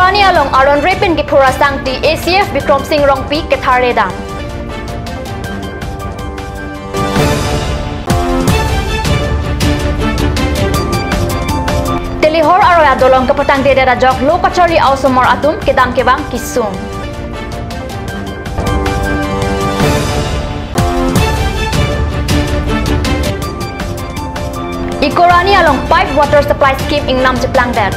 Ikorani along Aron Repin Gipura Sangti ACF Bikram Singh Rongpi Ketharedam. Telihor Aroya Dolong Kapatang Dede Rajok Lokachari Ausomar Atum Kedam Kebang Kisum. Ikorani along pipe water supply scheme ing Nam Jeplang Der.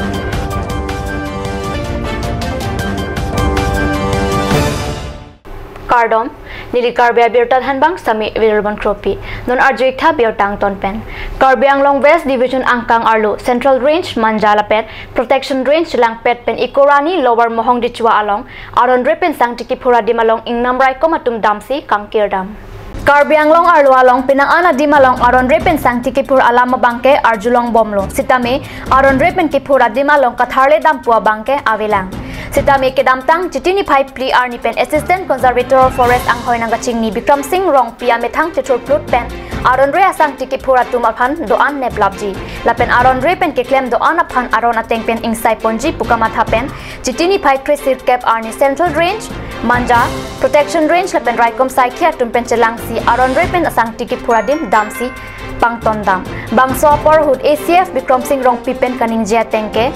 Kardom Nili Karbia Birtan Hanbang Sami Virban Kropi Non Arjuikta Birtang Tonpen Karbiang Long West Division Angkang Arlo Central Range Manjalapet Protection Range Langpet Pen Ikorani Lower Mohong Dichua Along Aron Repin Sang Tikipura Dimalong ing Namrai Komatum Damsi Kangkirdam Karbiang Long Arlo Along Pinangana Dimalong Aron Repin Sang Tikipur Alama Bangke Arjulong Bomlo Sitame Aron Repin Kipura Dimalong Katharle Dampua Bangke Avilang Sitami kedamtang Jitini Pipe Pli Arni Pen Assistant Conservator Forest Anghoy Nangaching ni Bikram Singh Rong Pia Metang Titur Plut Pen Aron Re Asang Tikipura Tumapan Doan Neblabji Lapen Aron Re Pen Kiklem Doan Apan Aron Ateng Pen Ingsai Ponji Pukamata Pen Jitini Pipe Krisir Cap Arni Central Range Manja Protection Range Lapen Raikom Saikia Tumpen Chelangsi Aron Re Pen Asang Tikipura Dim Damsi Pangtondam Bangso Porhut ACF Bikram Singh Rong Pipen Kaningjia Tengke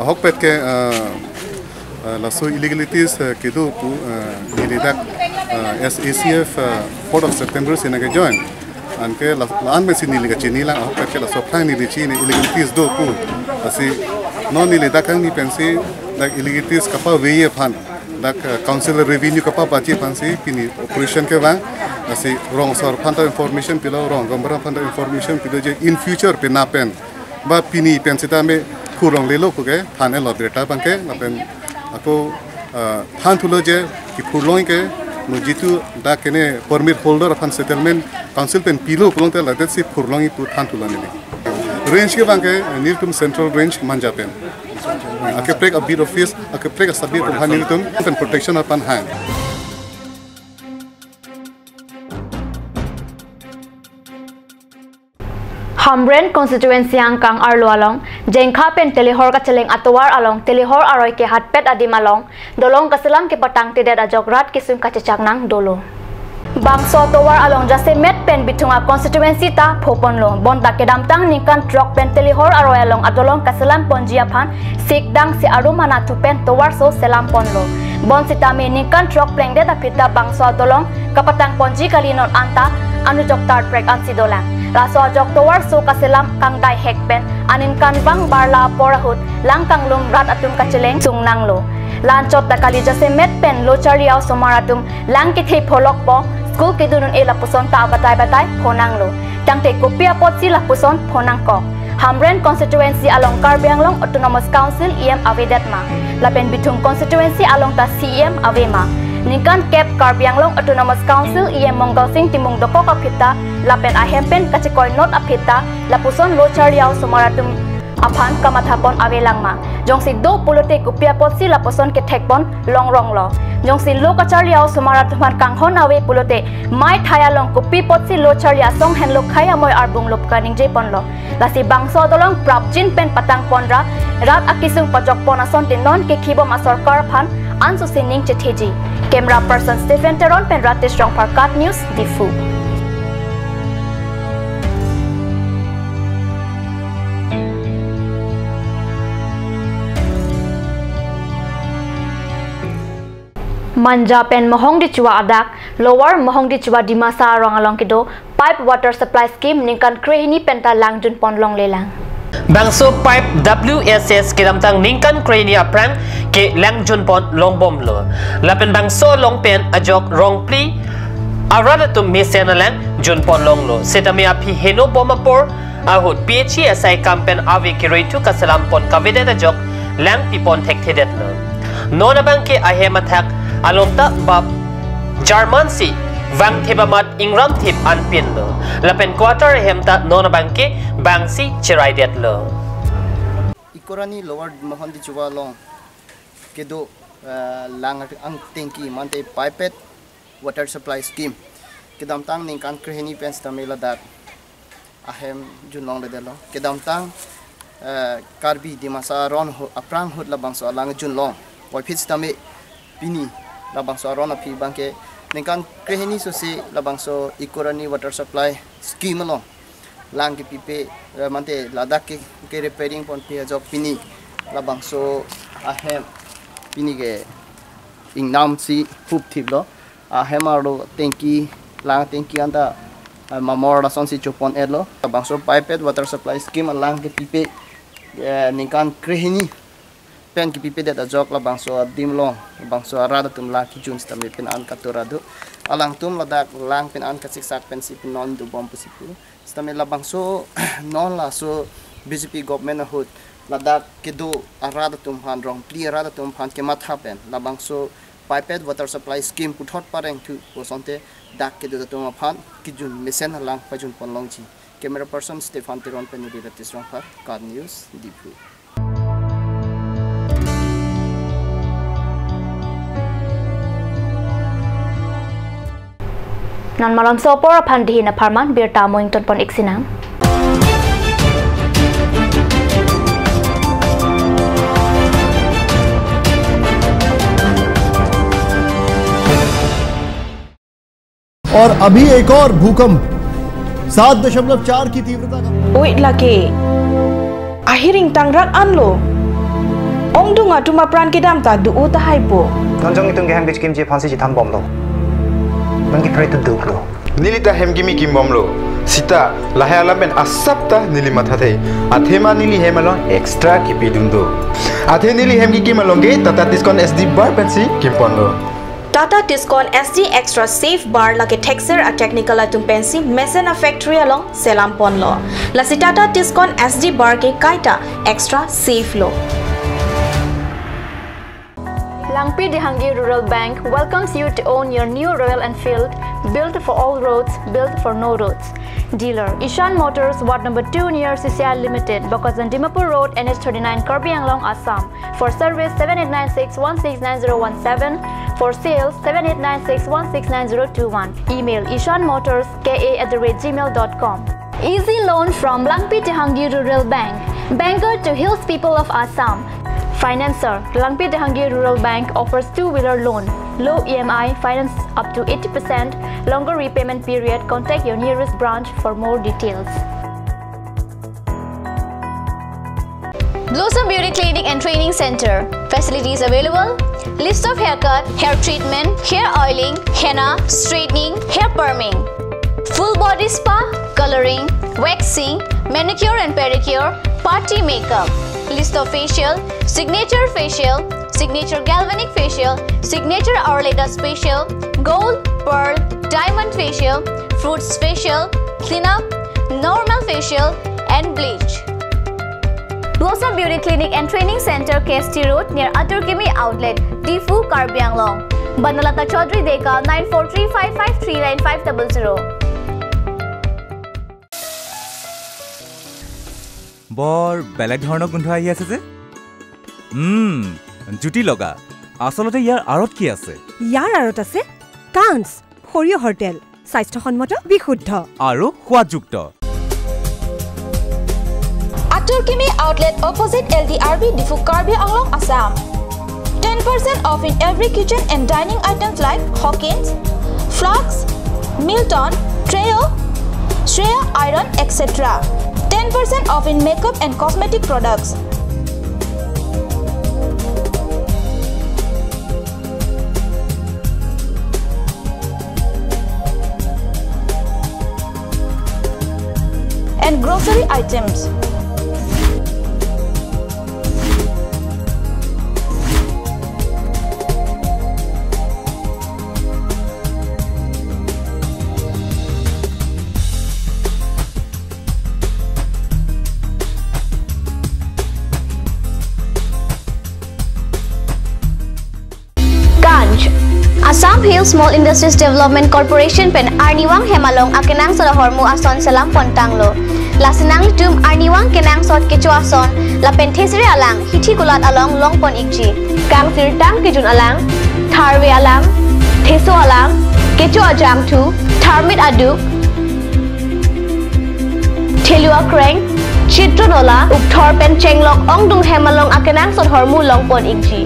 Hokpet ke laso illegalities kedo pu nilidak SACF 4 of September sinaga join anke laan mesin niliga chini lang hokpet ke laso plan nili chini illegalities do pu asi non nilidak kang ni pensi dak illegalities kapa weye phan dak council revenue kapa bachi pansi pini operation ke bang asi wrong sor phan information pilo wrong gambara phan information pilo je in future pinapen ba pini pensita me kurang lelo ko ke thane lo data bangke napen aku than thulo je ki purlong ke no jitu da kene permit holder of settlement council pen pilo pulong te ladet si purlong i pu than thulo ni range ke bangke nirtum central range manja pen ake prek a bit office ake prek a sabit han nirtum pen protection apan hand Hamren constituency Angkang Arlo Along Jengkha Pen Telihor Kacheleng Atowar Along Telihor Aroy ke Hatpet Adimalong Dolong Kaselang ke Patang Tidak Ajograt Kisum Kacecak Nang Dolo Bangso Atowar Along Jase Met Pen Bitunga constituency ta Poponlo Bonta Kedamtang Ningkan Trok Pen Telihor Aroy Along Adolong Kaselang Ponjiapan Sikdang Si Arumana Tu Pen Towar So Selam Ponlo Bon Sitame Ningkan Trok Pleng Deta Pita Bangso Adolong Kapatang Ponji Kalinon Anta Anujok Tart Prek Ansidolang Laso Jok Towar So Kaselam Kang Dai Hekpen Anin Kan Bang Barla Porahut Lang Kang Lum Rat Atum Kacheleng Sung Nanglo Lanchot Takali Jase Met Pen Lochariao Somaratum Lang Kithe Polok Po School Kidunun Ela Puson Ta Batay Batay Ponanglo Tangte Kopia Potsi La Puson Ponangko Hamren constituency along Karbianglong Autonomous Council EM Avedetma Lapen Bitung constituency along ta CEM Avema Ningkan Kep Karbianglong Autonomous Council EM Mongol Sing Timung Doko Kapita Lapen Ahempen Kachikoy Not Apita Lapuson Lochariao Somaratum Apan Kamathapon Avelangma Jongsi do pulote Kupia Potsi Lapuson Ketekpon Long Rong Lo Jongsi Lokachariao Somaratuman Kanghon Awe pulote Mai Thayalong Kupi Potsi Locharia Song Henlo Khaya Moy Arbung Lupkaning Jepon Lo Lasi Bangso Dolong Prapjin Pen Patang Pondra Rat Akisung Pajok Ponason Tinon Ke Kibom Asor Karpan Ansu Sining Chetheji Camera person Stephen Teron Pen Ratish Rong Parkat News Difu Manja Pen Mohong di Chua Adak Lower Mohong di Chua Dimasa Rong Along Kido Pipe Water Supply Scheme Ningkan Krehini Penta Langjun Ponlong Lelang Bangso Pipe WSS Kedamtang Ningkan Krehini Aprang ke Langjun Pon Longbom Lo Lapen Bangso Long Pen Ajok Rong Pli Arada tum Mesenalang Jun Ponlong Lo Setame Api Heno Bomapor Ahut PHSI Kampen Avi Kiretu Kasalam Pon Kavedet Ajok Lang Pipon Tek Tedet Lo Nona Bangke Ahematak Alomta Bab Jarman si Vang Tebamat Ingram Tip Anpin Lo Lapen Quarter Hemta Nona Bangke Bangsi Chirai Det Lo Ikorani Lower Mohon di Chua Long Kedo Lang Ang Tingki Mante Pipet Water Supply Scheme Kedamtang Ningkan Krehini Pens Tamila Dat Ahem Junlong Dedelo Kedamtang karbi di masa ron aprang hut labang so lang jun long poi phit stame pini labang so ron api bangke ningkan krehini so si labang so ikorani water supply scheme long lang ki pipe mante ladak ke repairing pon pi jok pini labang so ahem pini ke ingnam si hup thip lo ahem aro thanki lang thanki anda mamor la son si chupon edlo labang so piped water supply scheme lang ke pipe ningkan krehini pen ki pipe da jok la bangso dimlong bangso arada tum la ki jun stame pen an katuradu alang tum ladak lang pen an kasik sak pen si pen non du bom pusipu stame la bangso non la so BJP government hut ladak kedo arada tum han rong pli arada tum han ke matha pen la bangso piped water supply scheme puthot pareng tu osonte dak kedo tum phan ki jun mesen lang pa jun pon long chi Camera person Stefan Tiron Penudi Ratis Rongfar, God News, Dipu. Non malam sopor pandihin na parman bir tamo yung pon iksinang. और अभी एक और भूकंप 7.4 की तीव्रता का Wait lagi. Ahiring tangrak anlo. Ong dunga tuma pran kidam ta du uta haipo. Tonjong itong geham bitch kimchi phansi ji tham bom lo. Bangki pray to duk lo. Nilita hem gimi kim bom lo. Sita lahaya laben asapta nili matha the. Athema nili hemalo extra kipidum do. Athe nili hem gi kimalonge Tata Tiscon SD bar pensi kimpon lo. Tata Tiscon SD Extra Safe Bar lagi texture a technical atum pensi Mesena Factory along Selampon lo. Lasi Tata Tiscon SD Bar ke kaita extra safe lo. Langpi Dehangi Rural Bank welcomes you to own your new Royal Enfield, built for all roads, built for no roads. Dealer Ishan Motors, Ward number 2 near CCI Limited, Bokazan Dimapur Road, NH39, Karbi Anglong, Assam. For service 7896169017. For sales 7896169021. Email ishanmotors.ka@gmail.com. Easy loan from Langpi Dehangi Rural Bank. Banker to Hills people of Assam. Financer, Langpi Dehangi Rural Bank offers two-wheeler loan, low EMI, finance up to 80%, longer repayment period. Contact your nearest branch for more details. Blossom Beauty Clinic and Training Center. Facilities available: list of haircut, hair treatment, hair oiling, henna, straightening, hair perming, full body spa, coloring, waxing, manicure and pedicure, party makeup. List of facial: signature facial, signature galvanic facial, signature Aurelatus facial, gold, pearl, diamond facial, fruits facial, cleanup, normal facial, and bleach. Blossom Beauty Clinic and Training Center, KST Road near Aturkimi Outlet, Difu, Karbi Anglong. Banalata Chaudhary Deka 9435539500. বৰ বেলেগ ধৰণৰ গোন্ধ আহি আছে যে জুটি লগা আসলতে ইয়াৰ আৰত কি আছে ইয়াৰ আৰত আছে কান্স সৰিয়হৰ তেল স্বাস্থ্যসন্মত বিশুদ্ধ আৰু সোৱাদযুক্ত Aturkimi Outlet opposite LDRB Difu Karbi Anglong, Assam. 10% off in every kitchen and dining items like Hawkins, Flax, Milton, Treo, Shreya Iron, etc. 10% off in makeup and cosmetic products. And grocery items. Assam Hills Small Industries Development Corporation pen Arniwang Hemalong akenang sa hormu ason salam pontanglo. Lasinang litum Arniwang kenang sot kecu ason la penthesire alang hithi kulat along longpon ikji. Kang sirtang kijun alang, tharwe alang, theso alang, kecu ajam tu, tharmit aduk, thelua kreng, Chitronola ukthor pen chenglok ongdung hemalong akenang sot hormu longpon ikji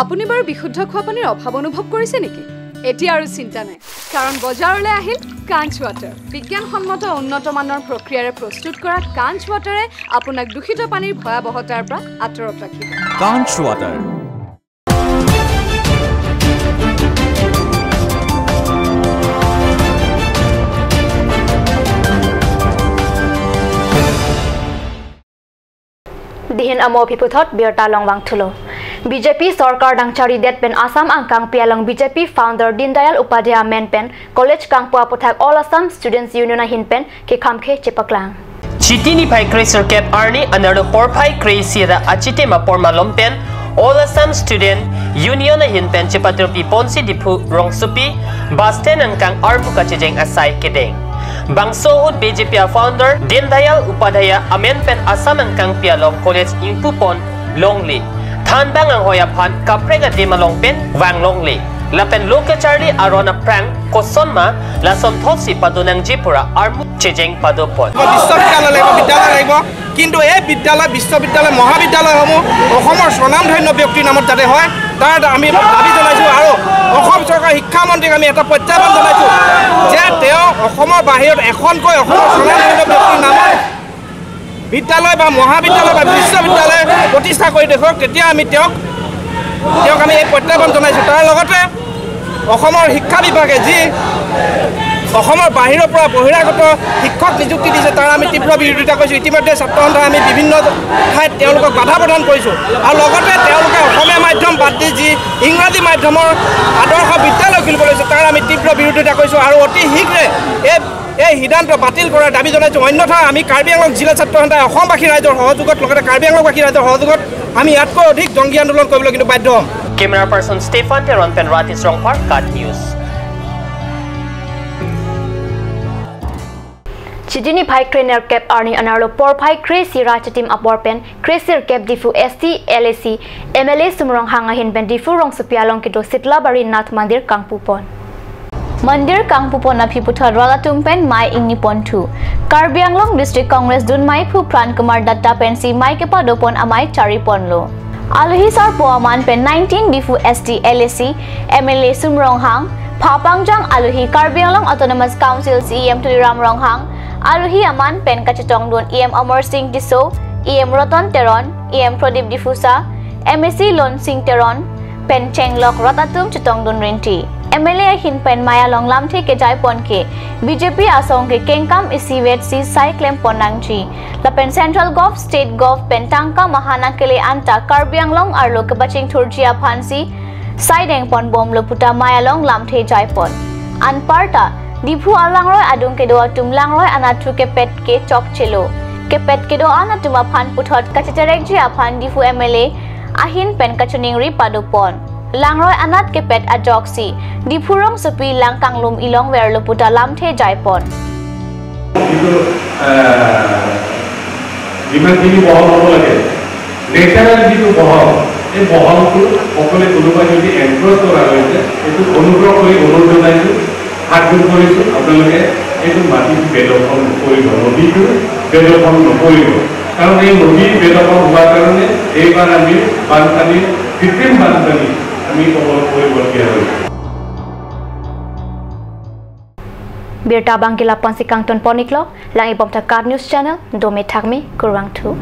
আপুনি বাৰু বিশুদ্ধ খোৱা পানীৰ অভাৱ অনুভৱ কৰিছে নেকি এতিয়া আৰু চিন্তা নাই কাৰণ বজাৰলৈ আহিল কাঞ্চ ৱাটাৰ বিজ্ঞানসন্মত উন্নত মানৰ প্ৰক্ৰিয়াৰে প্ৰস্তুত কৰা কাঞ্চ ৱাটাৰে আপোনাক দূষিত পানীৰ ভয়াৱহতাৰ পৰা আঁতৰত ৰাখিব কাঞ্চ water Dihin amo piputhot birta longwang thulo BJP Sarkar dangchari det pen Assam angkang pialong BJP founder Dindayal Upadhyaya men pen college kangpua puthak All Assam Students Union hin pen ke khamkhe chepaklang Chitini pai Cracer Cap Arni another porpai Cracer achite mapor malompen All Assam Student Union hin pen chepatropi ponsi dipu rongsupi basten angkang arbuka chejeng asai kedeng Bangsohut BJP founder Dindayal Upadhyaya amen pen Assam angkang pialong college impupon longli Than bang ang hoya phan kaprega de malong pen wang longli lapen loke charlie arona prang kosonma la somthosi padunang jipura armu chejeng padopon বিদ্যালয় লাগিব কিন্তু এই বিদ্যালয় বিশ্ববিদ্যালয় মহাবিদ্যালয় সমূহ অসমৰ স্বনামধন্য ব্যক্তিৰ নামত যাতে হয় তাৰ আমি দাবী জনাইছো আৰু অসম চৰকাৰ শিক্ষা মন্ত্ৰীক আমি এটা প্ৰত্যাহ্বান জনাইছো যে তেওঁ অসমৰ বাহিৰত এখনকৈ অসমৰ স্বনামধন্য ব্যক্তিৰ নামত বিদ্যালয় বা মহাবিদ্যালয় বা বিশ্ববিদ্যালয় প্ৰতিষ্ঠা কৰি দেখক তেতিয়া আমি তেওঁক আমি এই প্ৰত্যাহ্বান জনাইছো তাৰ লগতে অসমৰ শিক্ষা বিভাগে যি অসমৰ বাহিৰৰ পৰা বহিৰাগত শিক্ষক নিযুক্তি দিছে তাৰ আমি তীব্ৰ বিৰোধিতা কৰিছো ইতিমধ্যে ছাত্ৰ সন্থাই আমি বিভিন্ন ঠাইত তেওঁলোকক বাধা প্ৰদান কৰিছো আৰু লগতে তেওঁলোকে অসমীয়া মাধ্যম বাদ দি যি ইংৰাজী মাধ্যমৰ আদৰ্শ বিদ্যালয় খুলিব লৈছে তাৰ আমি তীব্ৰ বিৰোধিতা কৰিছো আৰু অতি শীঘ্ৰে এই সিদ্ধান্ত বাতিল কৰাৰ দাবী জনাইছো অন্যথা আমি কাৰ্বি আংলং জিলা ছাত্ৰ সন্থাই অসমবাসী ৰাইজৰ সহযোগত লগতে কাৰ্বি আংলংবাসী ৰাইজৰ সহযোগত আমি ইয়াতকৈ অধিক জংগী আন্দোলন কৰিবলৈ কিন্তু বাধ্য হ'ম Camera person Stefan Teron pen Ratis Rongpar Cut News Chidini Pai Trainer Cap Arni Anarlo Por Pai Crazy Rachatim Aborpen Crazy Cap Difu ST LAC MLA Sumrong Hangahin Ben Difu Rong Supialong Kito Sitla Bari Nath Mandir Kangpupon Mandir Kangpupon na Piputa Ralatum Pen Mai Ingni Pon 2 Karbi Anglong District Congress Dun Mai Pu Pran Kumar Datta Pen Si Mai Kepa Dopon Amai Chari Ponlo Aluhi Sar Poaman Pen 19 Difu ST LAC MLA Sumrong Hang Papangjang Aluhi Karbi Anglong Autonomous Council CEM Tuliram Rong Hang Aluhi Aman Pen Kachitong Dun EM Amar Singh Diso EM Roton Teron EM Prodip Difusa MSc Lon Singh Teron Pen Chenglok Rotatum Chitong Dun Rinti MLA Hin Pen Maya Long Lamthi ke Jai Pon ke BJP Asong ke Kengkam Isiwet Si Sai Klem Ponangchi La Pen Central Gov State Gov Pen Tangka Mahana Kele Anta Karbi Anglong Arlo ke Baching Thurjia Phansi Sai Deng Pon Bom Loputa Maya Long Lamthi Jai Pon Anparta Dipu Alangroy Adung ke doa tumlangroy anatu ke pet ke chok chelo ke pet ke doa anatuma phan puthot kachiterek ji aphan Dipu MLA ahin pen kachuning ri padupon Langroy anat ke pet ajoksi Dipurong supi langkang lum ilong wer loputa lamthe jaipon Diman ini bohong apa lagi? Natural itu bohong. Ini bohong tu, okole konoba jodi enforce kora hoyse, itu অনুগ্রহ করে অনুরোধ জানাইছো, হাতগুলো করেছো, আপনাদের এইটো মাটি বেদখল কৰিব, নদীটো বেদখল নকৰিব। কাৰণ এই নদী বেদখল হোৱাৰ কাৰণে এইবাৰ আমি বানপানী কৃত্ৰিম বানপানী আমি কবল কৰিবলগীয়া হৈছে। Birta Bangkila Ponsikang Ton Poniklo, Lang Ibom Takar News Channel, Dome Takmi, Kurang 2.